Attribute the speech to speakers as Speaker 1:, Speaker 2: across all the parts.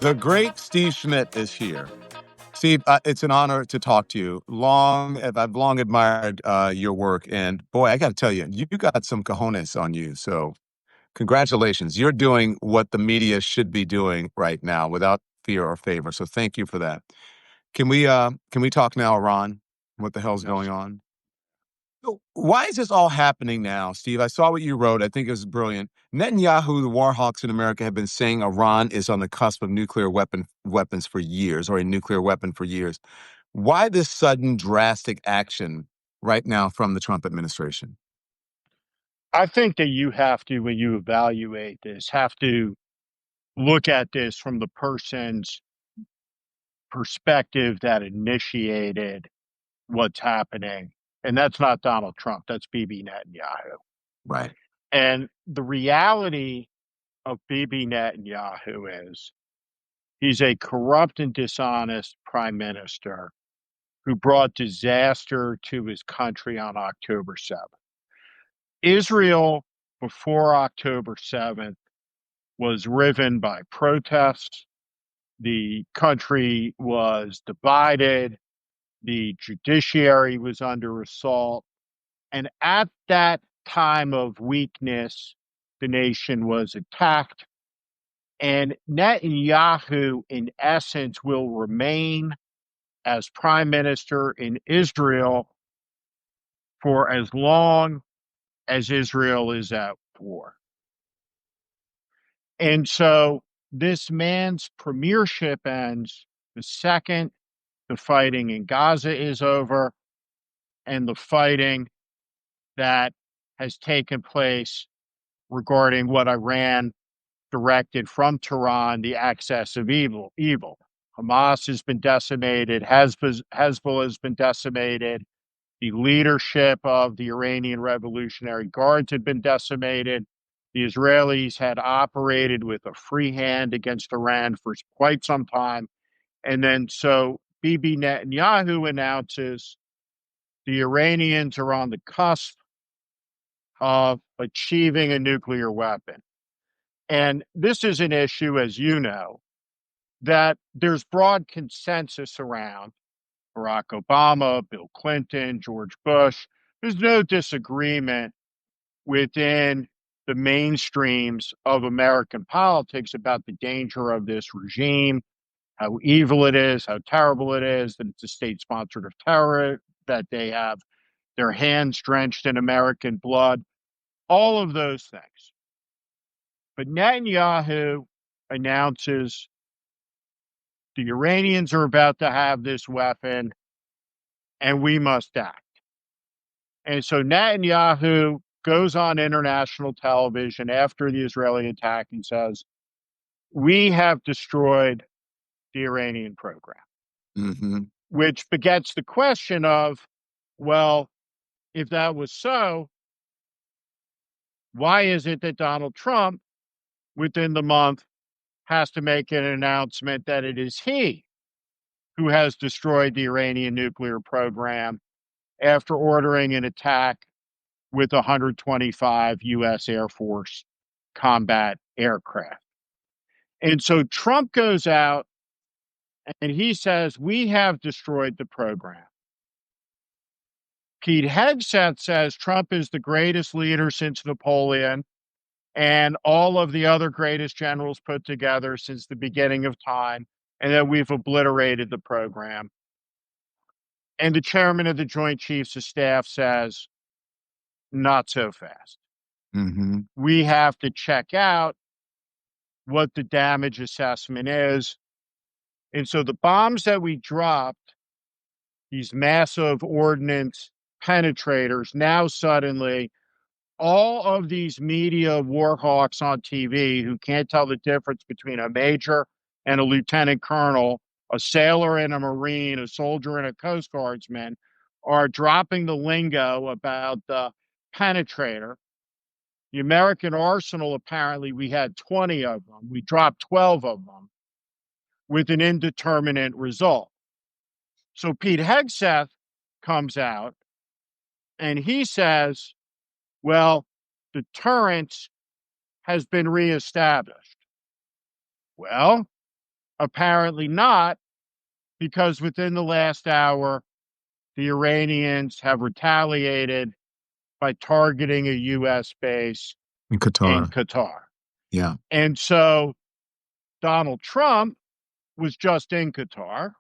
Speaker 1: The great Steve Schmidt is here. Steve, it's an honor to talk to you. I've long admired your work, and boy, I got to tell you, you got some cojones on you. So, congratulations! You're doing what the media should be doing right now, without fear or favor. So, thank you for that. Can we talk now, Iran? What the hell's going
Speaker 2: Yes.
Speaker 1: on? So why is this all happening now, Steve? I saw what you wrote. I think it was brilliant. Netanyahu, the war hawks in America, have been saying Iran is on the cusp of weapons for years, or a nuclear weapon for years. Why this sudden drastic action right now from the Trump administration?
Speaker 2: I think that you have to, when you evaluate this, have to look at this from the person's perspective that initiated what's happening. And that's not Donald Trump, that's Bibi Netanyahu.
Speaker 1: Right.
Speaker 2: And the reality of Bibi Netanyahu is he's a corrupt and dishonest prime minister who brought disaster to his country on October 7th. Israel, before October 7th, was riven by protests. The country was divided. The judiciary was under assault. And at that time of weakness, the nation was attacked. And Netanyahu, in essence, will remain as prime minister in Israel for as long as Israel is at war. And so this man's premiership ends the second the fighting in Gaza is over and the fighting that has taken place regarding what Iran directed from Tehran, the excess of evil. Hamas has been decimated, Hezbollah has been decimated, the leadership of the Iranian Revolutionary Guards had been decimated. The Israelis had operated with a free hand against Iran for quite some time. And then so Bibi Netanyahu announces the Iranians are on the cusp of achieving a nuclear weapon. And this is an issue, as you know, that there's broad consensus around. Barack Obama, Bill Clinton, George Bush. There's no disagreement within the mainstreams of American politics about the danger of this regime, how evil it is, how terrible it is, that it's a state sponsored of terror, that they have their hands drenched in American blood, all of those things. But Netanyahu announces the Iranians are about to have this weapon and we must act. And so Netanyahu goes on international television after the Israeli attack and says, we have destroyed the Iranian program,
Speaker 1: Mm-hmm.
Speaker 2: which begets the question of, well, if that was so, why is it that Donald Trump, within the month, has to make an announcement that it is he who has destroyed the Iranian nuclear program after ordering an attack with 125 U.S. Air Force combat aircraft? And so Trump goes out and he says, we have destroyed the program. Pete Hegseth says Trump is the greatest leader since Napoleon and all of the other greatest generals put together since the beginning of time, and that we've obliterated the program. And the chairman of the Joint Chiefs of Staff says, not so fast.
Speaker 1: Mm-hmm.
Speaker 2: We have to check out what the damage assessment is. And so the bombs that we dropped, these massive ordnance penetrators, now suddenly all of these media war hawks on TV who can't tell the difference between a major and a lieutenant colonel, a sailor and a Marine, a soldier and a Coast Guardsman, are dropping the lingo about the penetrator. The American arsenal, apparently, we had 20 of them. We dropped 12 of them with an indeterminate result. So Pete Hegseth comes out and he says, well, deterrence has been reestablished. Well, Apparently not, because within the last hour, the Iranians have retaliated by targeting a U.S. base
Speaker 1: In
Speaker 2: in
Speaker 1: Qatar.
Speaker 2: Qatar.
Speaker 1: Yeah.
Speaker 2: And so Donald Trump was just in Qatar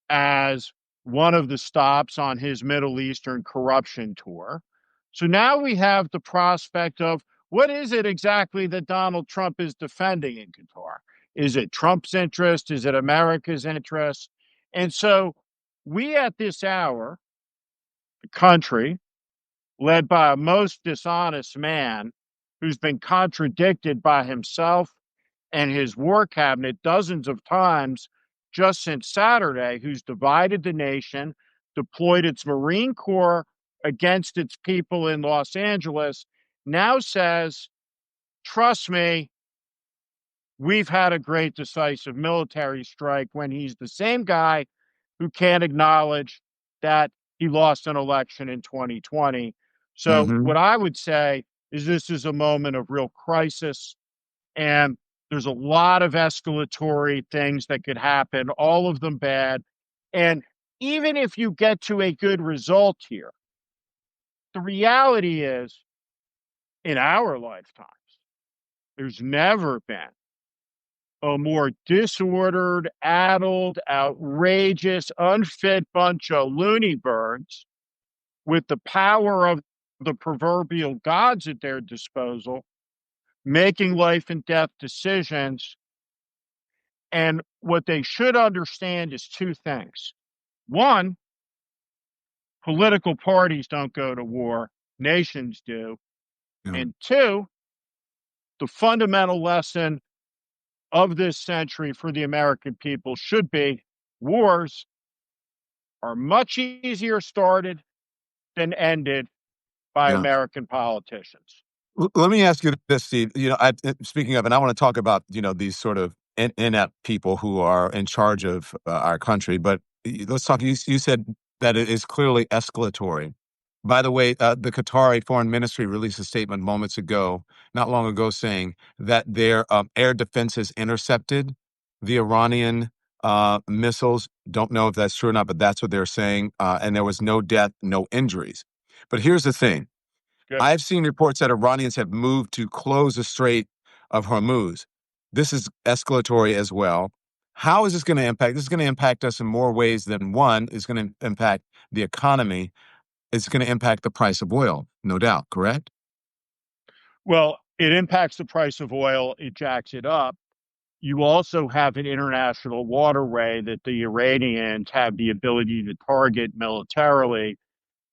Speaker 2: as one of the stops on his Middle Eastern corruption tour. So now we have the prospect of what is it exactly that Donald Trump is defending in Qatar? Is it Trump's interest? Is it America's interest? And so we at this hour, the country, led by a most dishonest man who's been contradicted by himself and his war cabinet dozens of times just since Saturday, who's divided the nation, deployed its Marine Corps against its people in Los Angeles, now says, trust me, we've had a great decisive military strike, when he's the same guy who can't acknowledge that he lost an election in 2020. So,
Speaker 1: Hmm.
Speaker 2: what I would say is this is a moment of real crisis, and there's a lot of escalatory things that could happen, all of them bad. And even if you get to a good result here, the reality is in our lifetimes, there's never been a more disordered, addled, outrageous, unfit bunch of loony birds with the power of the proverbial gods at their disposal, making life and death decisions. And what they should understand is two things. One, political parties don't go to war, nations do.
Speaker 1: Yeah.
Speaker 2: And two, the fundamental lesson of this century for the American people should be wars are much easier started than ended by
Speaker 1: Yeah.
Speaker 2: American politicians.
Speaker 1: Let me ask you this, Steve. Speaking of, and I want to talk about, these sort of inept people who are in charge of our country. But let's talk. You said that it is clearly escalatory. By the way, the Qatari foreign ministry released a statement moments ago, not long ago, saying that their air defenses intercepted the Iranian missiles. Don't know if that's true or not, but that's what they're saying. And there was no death, no injuries. But here's the thing.
Speaker 2: Good.
Speaker 1: I've seen reports that Iranians have moved to close the Strait of Hormuz. This is escalatory as well. How is this going to impact? This is going to impact us in more ways than one. It's going to impact the economy. It's going to impact the price of oil, no doubt, correct?
Speaker 2: Well, it impacts the price of oil, it jacks it up. You also have an international waterway that the Iranians have the ability to target militarily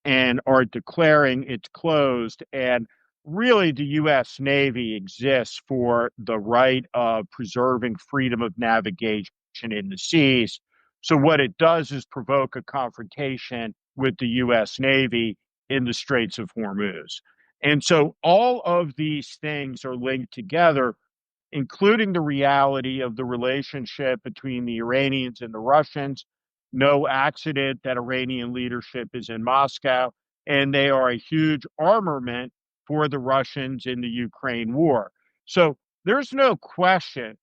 Speaker 2: and are declaring it's closed. And really, the U.S. Navy exists for the right of preserving freedom of navigation in the seas. So, what it does is provoke a confrontation with the U.S. Navy in the Straits of Hormuz. And so, all of these things are linked together, including the reality of the relationship between the Iranians and the Russians. No accident that Iranian leadership is in Moscow, and they are a huge armament for the Russians in the Ukraine war. So there's no question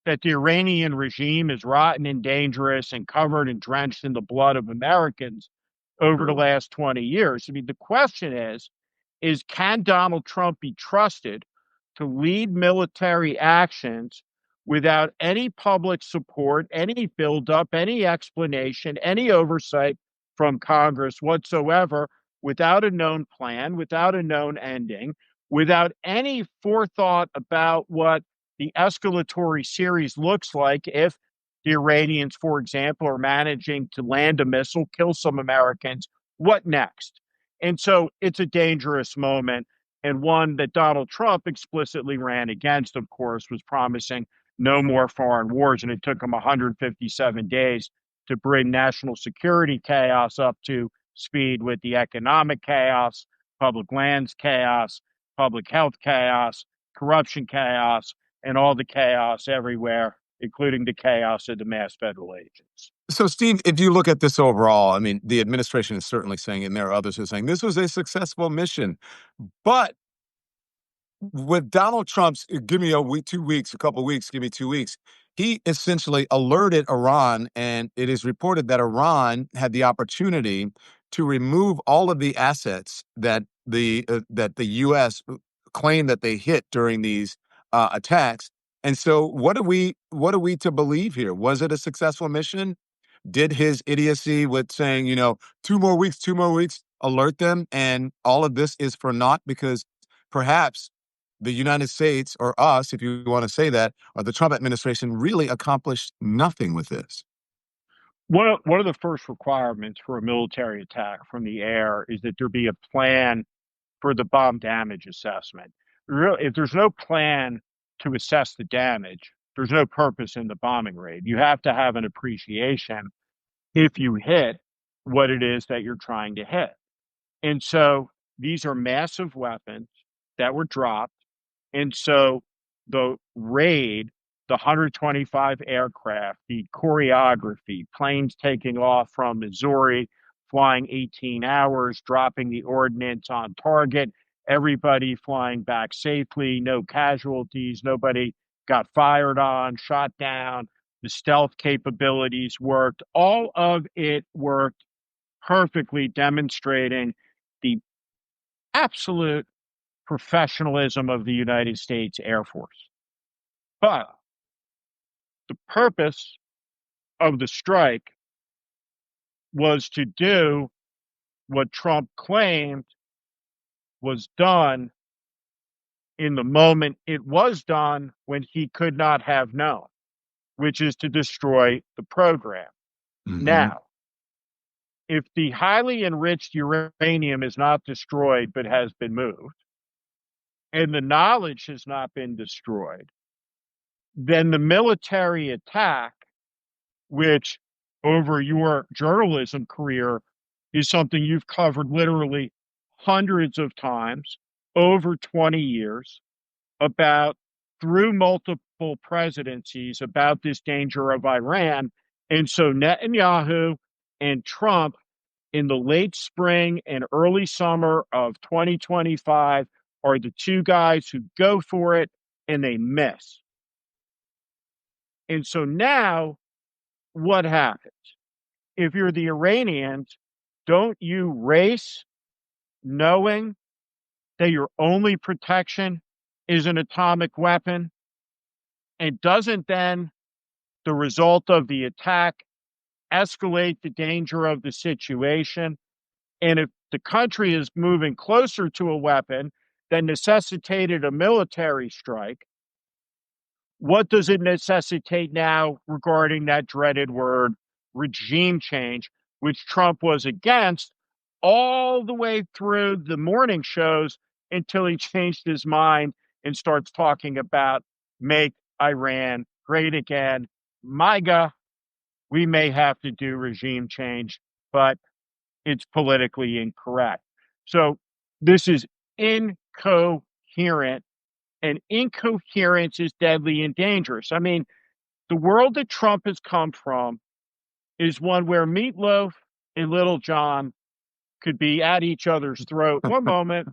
Speaker 2: that the Iranian regime is rotten and dangerous and covered and drenched in the blood of Americans over the
Speaker 1: True.
Speaker 2: last 20 years. I mean, the question is can Donald Trump be trusted to lead military actions without any public support, any buildup, any explanation, any oversight from Congress whatsoever, without a known plan, without a known ending, without any forethought about what the escalatory series looks like if the Iranians, for example, are managing to land a missile, kill some Americans? What next? And so it's a dangerous moment, and one that Donald Trump explicitly ran against, of course, was promising no more foreign wars. And it took him 157 days to bring national security chaos up to speed with the economic chaos, public lands chaos, public health chaos, corruption chaos, and all the chaos everywhere, including the chaos of the mass federal agents.
Speaker 1: So, Steve, if you look at this overall, I mean, the administration is certainly saying, and there are others who are saying this was a successful mission. But with Donald Trump's, give me a week, 2 weeks, a couple of weeks, give me 2 weeks. he essentially alerted Iran, and it is reported that Iran had the opportunity to remove all of the assets that the U.S. claimed that they hit during these attacks. And so, what are we to believe here? Was it a successful mission? Did his idiocy with saying, 2 more weeks, alert them, and all of this is for naught? Because perhaps the United States, or us, if you want to say that, or the Trump administration really accomplished nothing with this.
Speaker 2: One of the first requirements for a military attack from the air is that there be a plan for the bomb damage assessment. If there's no plan to assess the damage, there's no purpose in the bombing raid. You have to have an appreciation if you hit what it is that you're trying to hit. And so these are massive weapons that were dropped. And so the raid, the 125 aircraft, the choreography, planes taking off from Missouri, flying 18 hours, dropping the ordnance on target, everybody flying back safely, no casualties, nobody got fired on, shot down, the stealth capabilities worked. All of it worked perfectly, demonstrating the absolute professionalism of the United States Air Force. But the purpose of the strike was to do what Trump claimed was done in the moment it was done when he could not have known, which is to destroy the program.
Speaker 1: Hmm.
Speaker 2: Now, if the highly enriched uranium is not destroyed but has been moved, and the knowledge has not been destroyed, then the military attack, which over your journalism career is something you've covered literally hundreds of times over 20 years, about through multiple presidencies, about this danger of Iran. And so Netanyahu and Trump in the late spring and early summer of 2025 are the two guys who go for it and they miss. And so now what happens? If you're the Iranians, don't you race knowing that your only protection is an atomic weapon? And doesn't then the result of the attack escalate the danger of the situation? And if the country is moving closer to a weapon that necessitated a military strike, what does it necessitate now regarding that dreaded word, regime change, which Trump was against all the way through the morning shows until he changed his mind and starts talking about make Iran great again? MAGA, we may have to do regime change, but it's politically incorrect. So this is incoherent, and incoherence is deadly and dangerous. I mean, the world that Trump has come from is one where Meatloaf and Little John could be at each other's throat one moment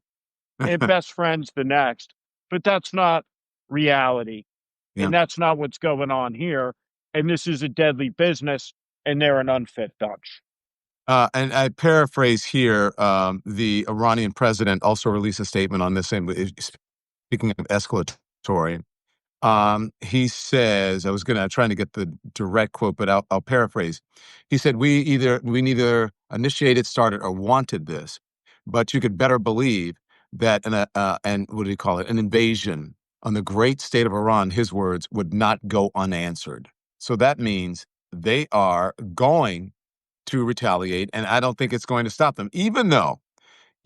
Speaker 2: and best friends the next. But that's not reality.
Speaker 1: Yeah.
Speaker 2: And that's not what's going on here. And this is a deadly business, and they're an unfit bunch.
Speaker 1: And I paraphrase here, the Iranian president also released a statement on this. Same, speaking of escalatory, he says, I was trying to get the direct quote, but I'll paraphrase. He said, we neither initiated, started, or wanted this, but you could better believe that and what do you call it? An invasion on the great state of Iran, his words, would not go unanswered. So that means they are going to retaliate, and I don't think it's going to stop them, even though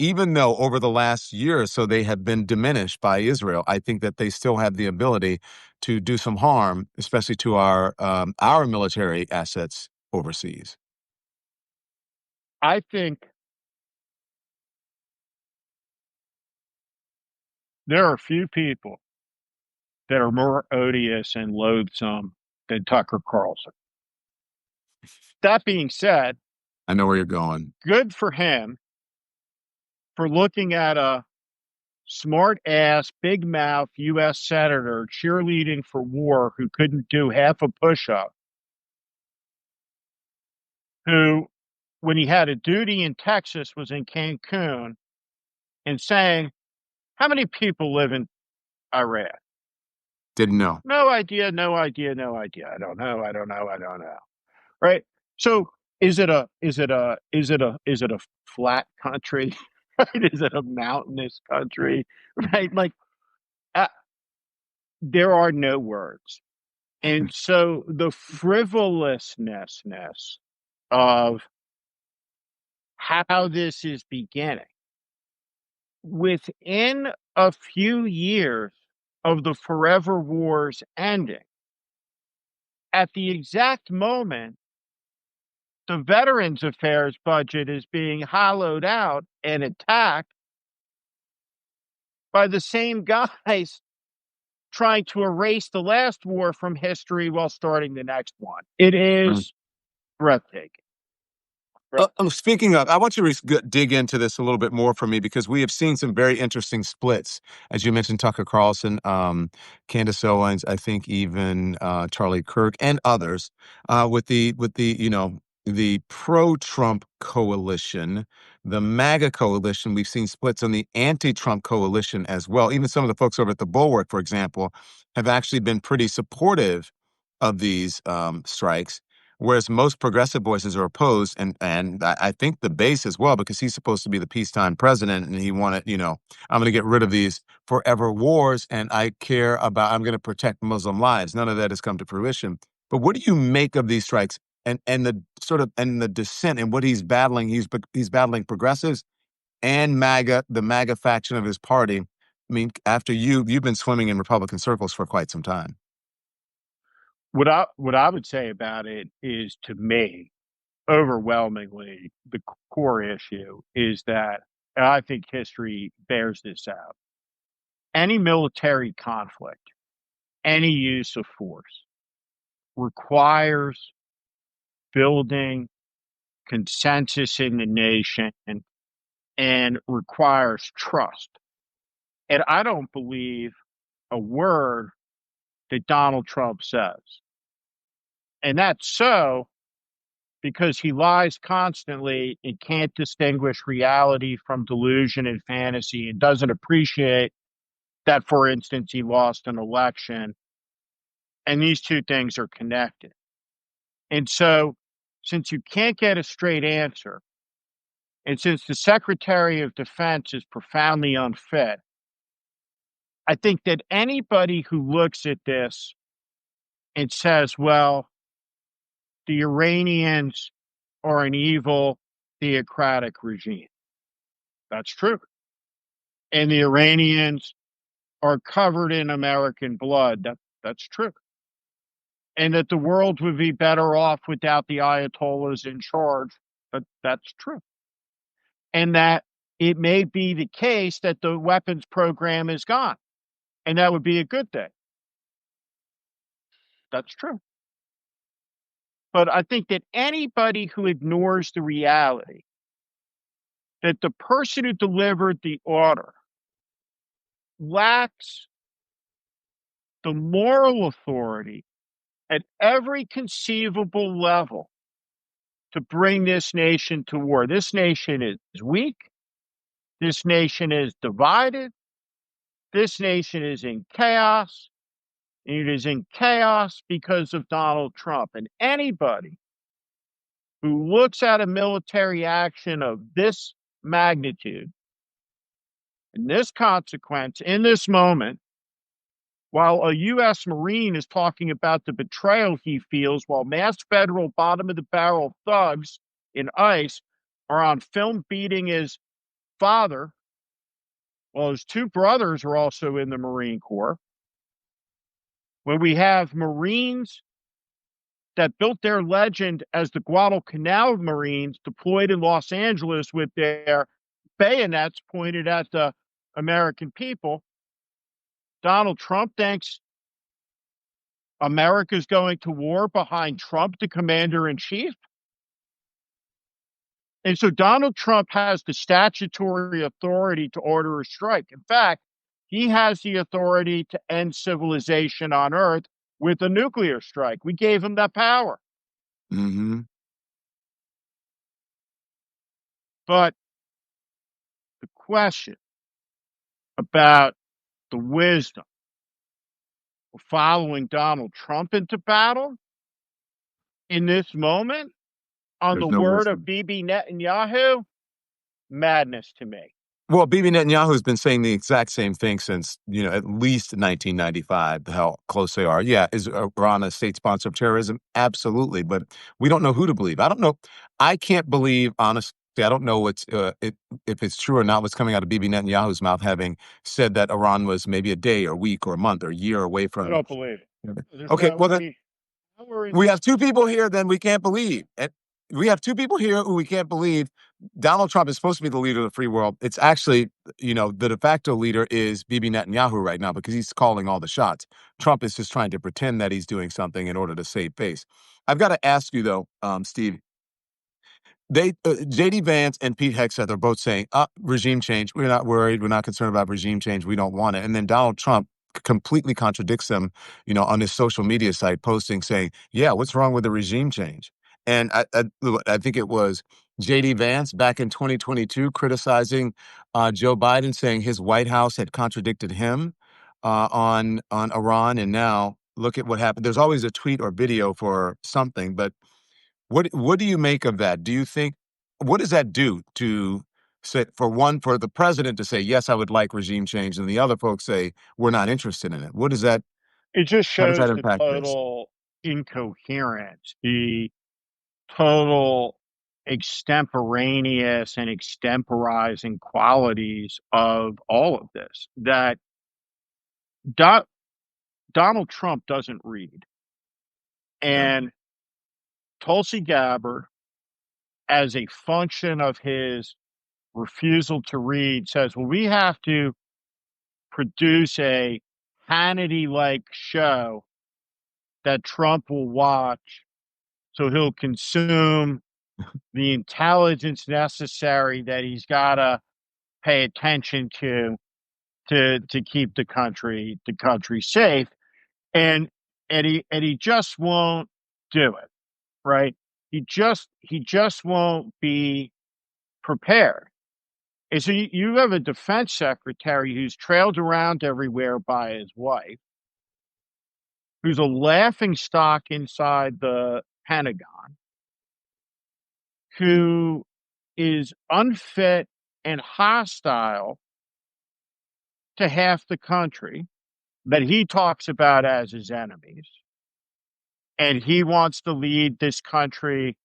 Speaker 1: over the last year or so they have been diminished by Israel. I think that they still have the ability to do some harm, especially to our military assets overseas.
Speaker 2: I think there are few people that are more odious and loathsome than Tucker Carlson. That being said,
Speaker 1: I know where you're going.
Speaker 2: good for him for looking at a smart ass, big mouth U.S. senator cheerleading for war who couldn't do half a push up, who, when he had a duty in Texas, was in Cancun and saying, how many people live in Iraq?
Speaker 1: Didn't know.
Speaker 2: No idea, no idea, no idea. I don't know, I don't know, I don't know. Right? So is it a flat country? Right? Is it a mountainous country? Right? Like uh, there are no words. And so the frivolousness of how this is beginning within a few years of the forever wars ending, at the exact moment the Veterans Affairs budget is being hollowed out and attacked by the same guys trying to erase the last war from history while starting the next one. It is breathtaking.
Speaker 1: Speaking of, I want you to dig into this a little bit more for me because we have seen some very interesting splits. As you mentioned, Tucker Carlson, Candace Owens, I think even Charlie Kirk and others with the the pro-Trump coalition, the MAGA coalition. We've seen splits on the anti-Trump coalition as well. Even some of the folks over at the Bulwark, for example, have actually been pretty supportive of these strikes. Whereas most progressive voices are opposed, and I think the base as well, because he's supposed to be the peacetime president, and he wanted, I'm going to get rid of these forever wars, and I'm going to protect Muslim lives. None of that has come to fruition. But what do you make of these strikes and the sort of and the dissent and what he's battling? He's battling progressives and MAGA, the MAGA faction of his party. I mean, after you've been swimming in Republican circles for quite some time.
Speaker 2: What I would say about it is, to me, overwhelmingly, the core issue is that, and I think history bears this out, any military conflict, any use of force requires building consensus in the nation and requires trust. And I don't believe a word that Donald Trump says. And that's so because he lies constantly and can't distinguish reality from delusion and fantasy, and doesn't appreciate that, for instance, he lost an election. And these two things are connected. And so, since you can't get a straight answer, and since the Secretary of Defense is profoundly unfit, I think that anybody who looks at this and says, well, the Iranians are an evil theocratic regime, that's true. And the Iranians are covered in American blood, that's true. And that the world would be better off without the Ayatollahs in charge, that's true. And that it may be the case that the weapons program is gone, and that would be a good thing. That's true. But I think that anybody who ignores the reality that the person who delivered the order lacks the moral authority at every conceivable level to bring this nation to war. This nation is weak. This nation is divided. This nation is in chaos. And it is in chaos because of Donald Trump. And anybody who looks at a military action of this magnitude and this consequence in this moment, while a U.S. Marine is talking about the betrayal he feels while masked federal bottom of the barrel thugs in ICE are on film beating his father, while his two brothers are also in the Marine Corps, when we have Marines that built their legend as the Guadalcanal Marines deployed in Los Angeles with their bayonets pointed at the American people, Donald Trump thinks America's going to war behind Trump, the commander in chief. And so Donald Trump has the statutory authority to order a strike. In fact, he has the authority to end civilization on Earth with a nuclear strike. We gave him that power.
Speaker 1: Hmm.
Speaker 2: But the question about the wisdom of following Donald Trump into battle in this moment, on the
Speaker 1: There's no
Speaker 2: word of
Speaker 1: wisdom.
Speaker 2: Bibi Netanyahu, madness to me.
Speaker 1: Well, Bibi Netanyahu has been saying the exact same thing since, at least 1995, how close they are. Yeah, is Iran a state sponsor of terrorism? Absolutely, but we don't know who to believe. I don't know. I can't believe, honestly, I don't know if it's true or not what's coming out of Bibi Netanyahu's mouth, having said that Iran was maybe a day or week or a month or a year away
Speaker 2: I
Speaker 1: from.
Speaker 2: don't believe it. There's
Speaker 1: Okay,
Speaker 2: no
Speaker 1: well then we have two people here then we can't believe. And we have two people here who we can't believe. Donald Trump is supposed to be the leader of the free world. It's actually, the de facto leader is Bibi Netanyahu right now because he's calling all the shots. Trump is just trying to pretend that he's doing something in order to save face. I've got to ask you though, Steve, JD Vance and Pete Hegseth are both saying, regime change. We're not worried. We're not concerned about regime change. We don't want it. And then Donald Trump completely contradicts them, on his social media site, posting saying, yeah, what's wrong with the regime change? And I think it was JD Vance back in 2022 criticizing Joe Biden, saying his White House had contradicted him on Iran. And now look at what happened. There's always a tweet or video for something, but what do you make of that? Do you think what does that do to say for the president to say, yes, I would like regime change, and the other folks say we're not interested in it?
Speaker 2: It just
Speaker 1: How does that
Speaker 2: shows the
Speaker 1: impact this?
Speaker 2: total incoherence, the total extemporaneous and extemporizing qualities of all of this. That Do- Donald Trump doesn't read.
Speaker 1: Yeah.
Speaker 2: And Tulsi Gabbard, as a function of his refusal to read, says, well, we have to produce a Hannity like show that Trump will watch so he'll consume the intelligence necessary that he's got to pay attention to keep the country safe. And he just won't do it, right? He just won't be prepared. And so you have a defense secretary who's trailed around everywhere by his wife, who's a laughing stock inside the Pentagon, who is unfit and hostile to half the country that he talks about as his enemies. And he wants to lead this country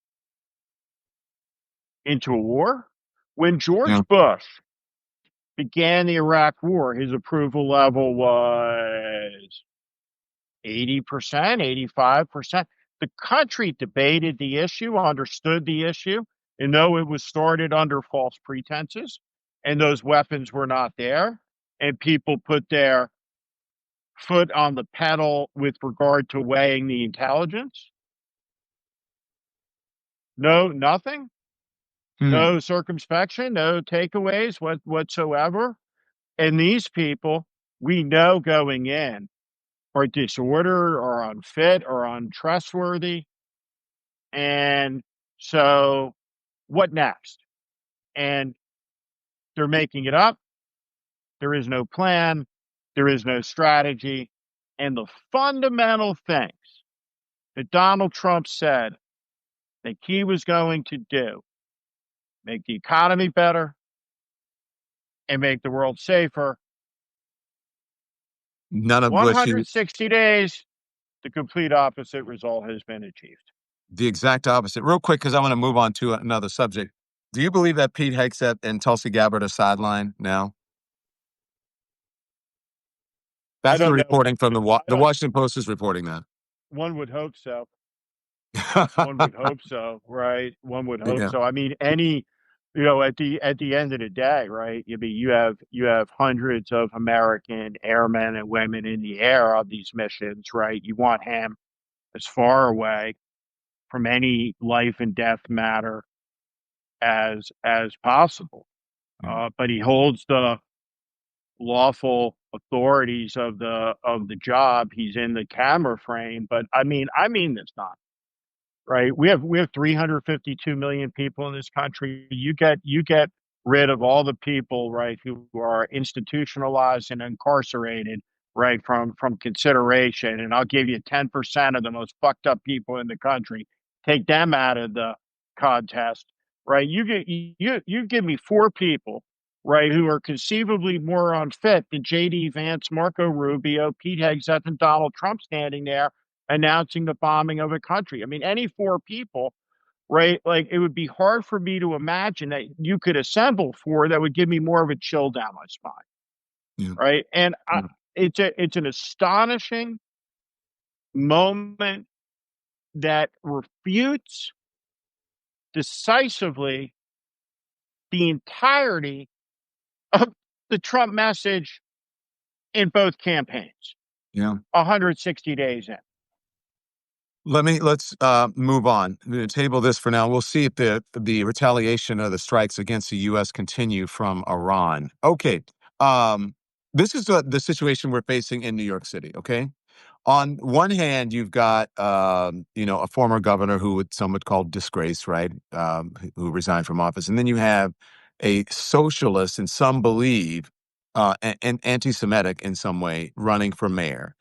Speaker 2: into a war. When
Speaker 1: Yeah.
Speaker 2: George Bush began the Iraq War, his approval level was 80%, 85%. The country debated the issue, understood the issue, and though it was started under false pretenses and those weapons were not there, and people put their foot on the pedal with regard to weighing the intelligence, no, nothing,
Speaker 1: Hmm.
Speaker 2: no circumspection, no takeaways whatsoever. And these people, we know going in, are disordered or unfit or untrustworthy. And so, what next? And they're making it up. There is no plan, there is no strategy. And the fundamental things that Donald Trump said that he was going to do, make the economy better and make the world safer,
Speaker 1: None of which
Speaker 2: 160 days, the complete opposite result has been achieved.
Speaker 1: the exact opposite. Real quick, because I want to move on to another subject. Do you believe that Pete Hegseth and Tulsi Gabbard are sidelined now?
Speaker 2: I
Speaker 1: That's the
Speaker 2: don't know.
Speaker 1: reporting from
Speaker 2: I
Speaker 1: the
Speaker 2: don't,
Speaker 1: Washington Post is reporting that.
Speaker 2: one would hope so. One would hope so, right? One would hope
Speaker 1: Yeah.
Speaker 2: so. I mean, at the end of the day, right? You have hundreds of American airmen and women in the air on these missions, right? You want him as far away from any life and death matter as possible.
Speaker 1: Yeah.
Speaker 2: But he holds the lawful authorities of the job. He's in the camera frame. But I mean this not right. We have 352 million people in this country. You get rid of all the people, right, who are institutionalized and incarcerated, right, from consideration, and I'll give you 10% of the most fucked up people in the country. Take them out of the contest, right? You give me four people, right, who are conceivably more unfit than J.D. Vance, Marco Rubio, Pete Hegseth, and Donald Trump standing there announcing the bombing of a country. I mean, any four people, right? Like it would be hard for me to imagine that you could assemble four that would give me more of a chill down my spine,
Speaker 1: Yeah.
Speaker 2: right? And
Speaker 1: Yeah.
Speaker 2: it's an astonishing moment that refutes decisively the entirety of the Trump message in both campaigns.
Speaker 1: Yeah.
Speaker 2: 160 days in.
Speaker 1: Let's move on. I'm gonna table this for now. We'll see if the retaliation of the strikes against the U.S. continue from Iran. Okay. Um, this is the situation we're facing in New York City. Okay. On one hand, you've got a former governor some would call disgrace, right? Who resigned from office, and then you have a socialist, and some believe, and anti-Semitic in some way, running for mayor.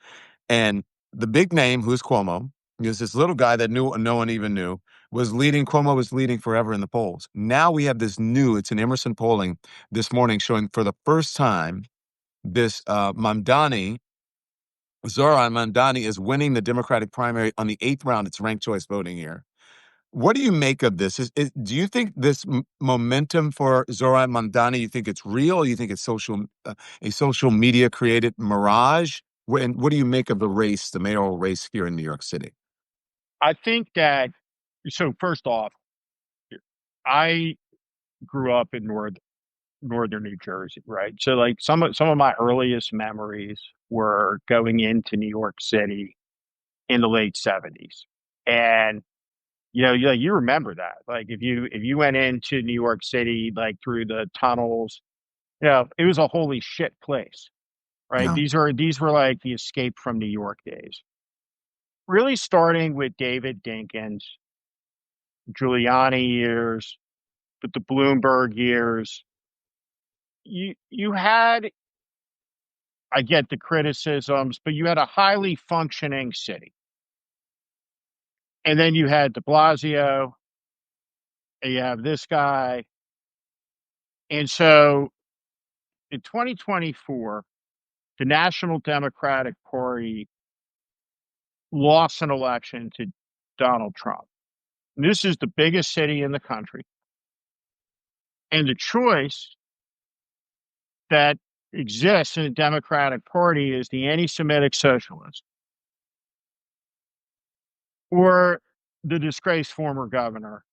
Speaker 1: And the big name, who's Cuomo, is this little guy that no one even knew, was leading. Cuomo was leading forever in the polls. Now we have this it's an Emerson polling this morning showing for the first time this Zohran Mamdani is winning the Democratic primary on the eighth round. It's ranked choice voting here. What do you make of this? Do you think this momentum for Zohran Mamdani, you think it's real? Or you think it's a social media created mirage? What do you make of the mayoral race here in New York City?
Speaker 2: I think that so. First off, I grew up in northern New Jersey, right? So like some of my earliest memories were going into New York City in the late 70s. And you remember that. Like if you went into New York City like through the tunnels, it was a holy shit place, right?
Speaker 1: Yeah.
Speaker 2: These were like the escape from New York days. Really starting with David Dinkins, Giuliani years, but the Bloomberg years, you had, I get the criticisms, but you had a highly functioning city. And then you had de Blasio, and you have this guy. And so in 2024, the National Democratic Party lost an election to Donald Trump. And this is the biggest city in the country. And the choice that exists in the Democratic Party is the anti Semitic socialist or the disgraced former governor,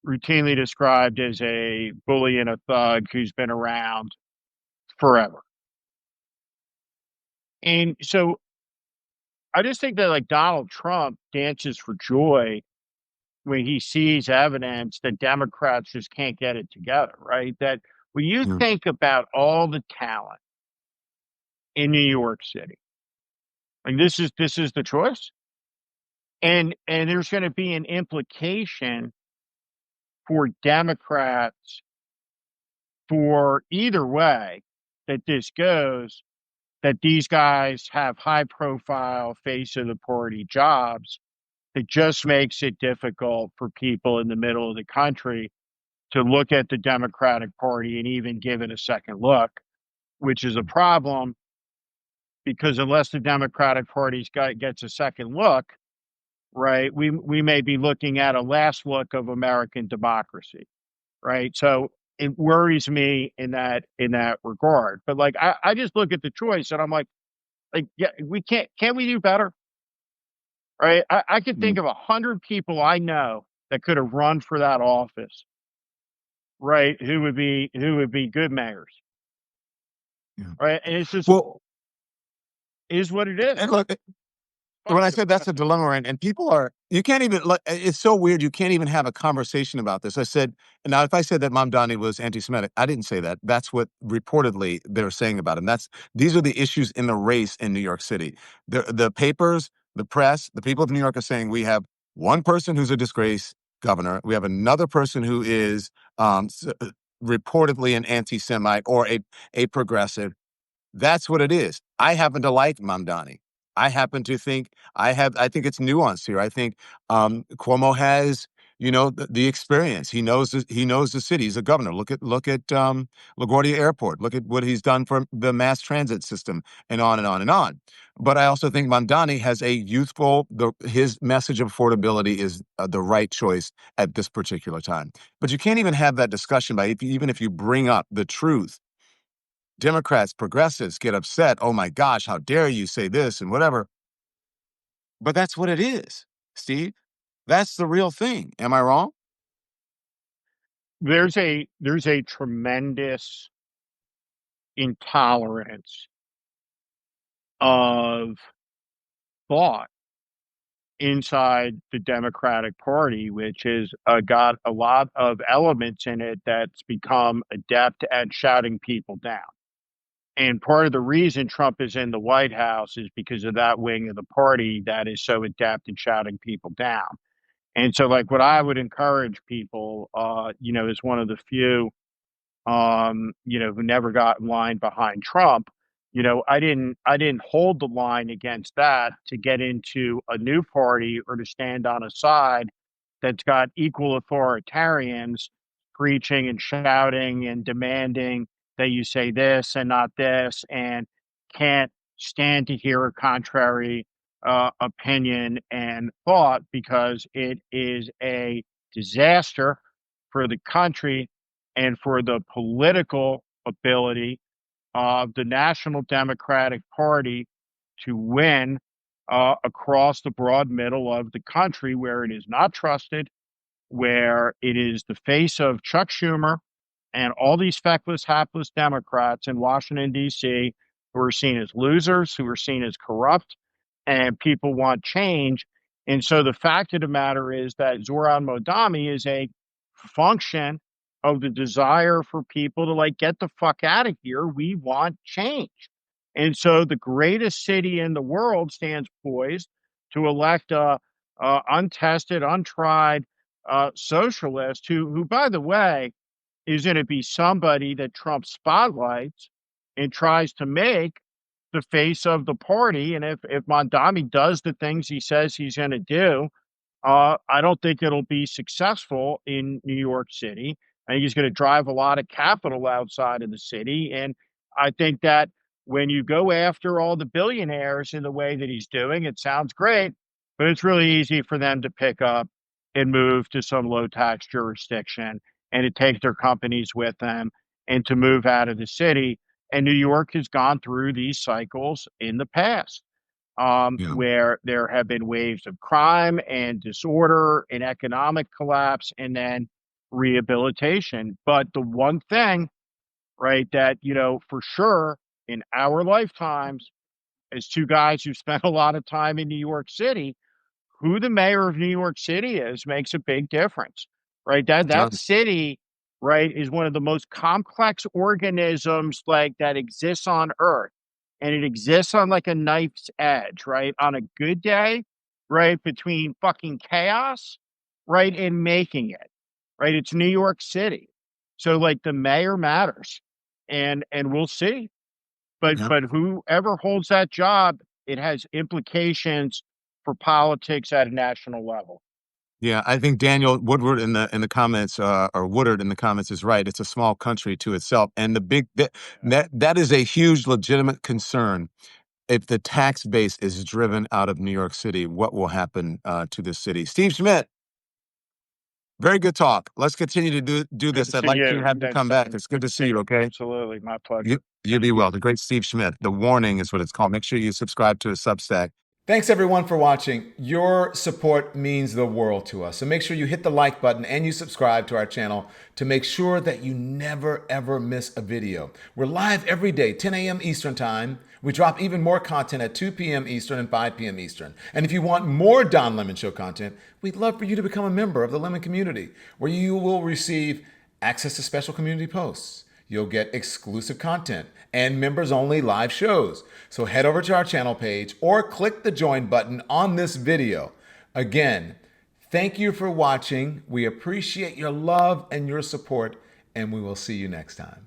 Speaker 2: routinely described as a bully and a thug who's been around forever. And so I just think that like Donald Trump dances for joy when he sees evidence that Democrats just can't get it together, right? That when you
Speaker 1: Yeah.
Speaker 2: think about all the talent in New York City, like this is the choice. And there's going to be an implication for Democrats for either way that this goes, that these guys have high profile face of the party jobs. It just makes it difficult for people in the middle of the country to look at the Democratic Party and even give it a second look, which is a problem because unless the Democratic Party gets a second look, right, we may be looking at a last look of American democracy, right? So it worries me in that regard. But like I just look at the choice and I'm like yeah, can't we do better? Right? I could
Speaker 1: Yeah.
Speaker 2: think of 100 people I know that could have run for that office, right? Who would be good mayors,
Speaker 1: Yeah.
Speaker 2: right? And it's just
Speaker 1: Well,
Speaker 2: is what it is.
Speaker 1: and look,
Speaker 2: Fuck
Speaker 1: when I
Speaker 2: the
Speaker 1: said that's a
Speaker 2: rest of it.
Speaker 1: dilemma, and people are, You can't even it's so weird. You can't even have a conversation about this. I said, now if I said that Mamdani was anti-Semitic, I didn't say that. That's what reportedly they're saying about him. These are the issues in the race in New York City. The papers, the press, the people of New York are saying we have one person who's a disgrace governor. We have another person who is reportedly an anti-Semite or a progressive. That's what it is. I happen to like Mamdani. I happen to think I think it's nuanced here. I think Cuomo has, the experience. He knows the city. He's a governor. Look at LaGuardia Airport. Look at what he's done for the mass transit system, and on and on and on. But I also think Mamdani has his message of affordability is the right choice at this particular time. But you can't even have that discussion even if you bring up the truth. Democrats, progressives get upset. Oh my gosh, how dare you say this and whatever. But that's what it is, Steve. That's the real thing. Am I wrong?
Speaker 2: There's a tremendous intolerance of thought inside the Democratic Party, which has got a lot of elements in it that's become adept at shouting people down. And part of the reason Trump is in the White House is because of that wing of the party that is so adept at shouting people down. And so, like, what I would encourage people, is one of the few, who never got in line behind Trump. I didn't hold the line against that to get into a new party or to stand on a side that's got equal authoritarians preaching and shouting and demanding that you say this and not this, and can't stand to hear a contrary opinion and thought, because it is a disaster for the country and for the political ability of the National Democratic Party to win across the broad middle of the country, where it is not trusted, where it is the face of Chuck Schumer and all these feckless, hapless Democrats in Washington, D.C., who are seen as losers, who are seen as corrupt, and people want change. And so the fact of the matter is that Zoran Modami is a function of the desire for people to, like, get the fuck out of here. We want change. And so the greatest city in the world stands poised to elect a untested, untried socialist who, by the way, is going to be somebody that Trump spotlights and tries to make the face of the party. And if Mondami does the things he says he's going to do, I don't think it'll be successful in New York City. I think he's going to drive a lot of capital outside of the city. And I think that when you go after all the billionaires in the way that he's doing, it sounds great, but it's really easy for them to pick up and move to some low tax jurisdiction and to take their companies with them and to move out of the city. And New York has gone through these cycles in the past,
Speaker 1: Yeah.
Speaker 2: where there have been waves of crime and disorder and economic collapse and then rehabilitation. But the one thing, right, that, for sure in our lifetimes, as two guys who spent a lot of time in New York City, who the mayor of New York City is makes a big difference, right? That
Speaker 1: It
Speaker 2: that
Speaker 1: does.
Speaker 2: city, right, is one of the most complex organisms like that exists on Earth, and it exists on like a knife's edge, right? On a good day, right, between fucking chaos, right, and making it, right? It's New York City, so like the mayor matters, and we'll see,
Speaker 1: Yeah.
Speaker 2: but whoever holds that job, it has implications for politics at a national level.
Speaker 1: Yeah, I think Daniel Woodward in the comments, or Woodard in the comments, is right. It's a small country to itself, and that is a huge legitimate concern. If the tax base is driven out of New York City, what will happen to this city? Steve Schmidt, very good talk. Let's continue to do
Speaker 2: Good to
Speaker 1: this. I'd
Speaker 2: see
Speaker 1: like to
Speaker 2: you.
Speaker 1: have you
Speaker 2: Thanks,
Speaker 1: come back.
Speaker 2: Tony.
Speaker 1: It's good to see you. Okay,
Speaker 2: Absolutely. My
Speaker 1: you
Speaker 2: pleasure.
Speaker 1: you be well. The great Steve Schmidt. The Warning is what it's called. Make sure you subscribe to his Substack.
Speaker 3: Thanks everyone for watching. Your support means the world to us. So make sure you hit the like button and you subscribe to our channel to make sure that you never ever miss a video. We're live every day, 10 a.m. Eastern time. We drop even more content at 2 p.m. Eastern and 5 p.m. Eastern. And if you want more Don Lemon Show content, we'd love for you to become a member of the Lemon community, where you will receive access to special community posts. You'll get exclusive content and members only live shows. So head over to our channel page or click the join button on this video. Again, thank you for watching. We appreciate your love and your support, and we will see you next time.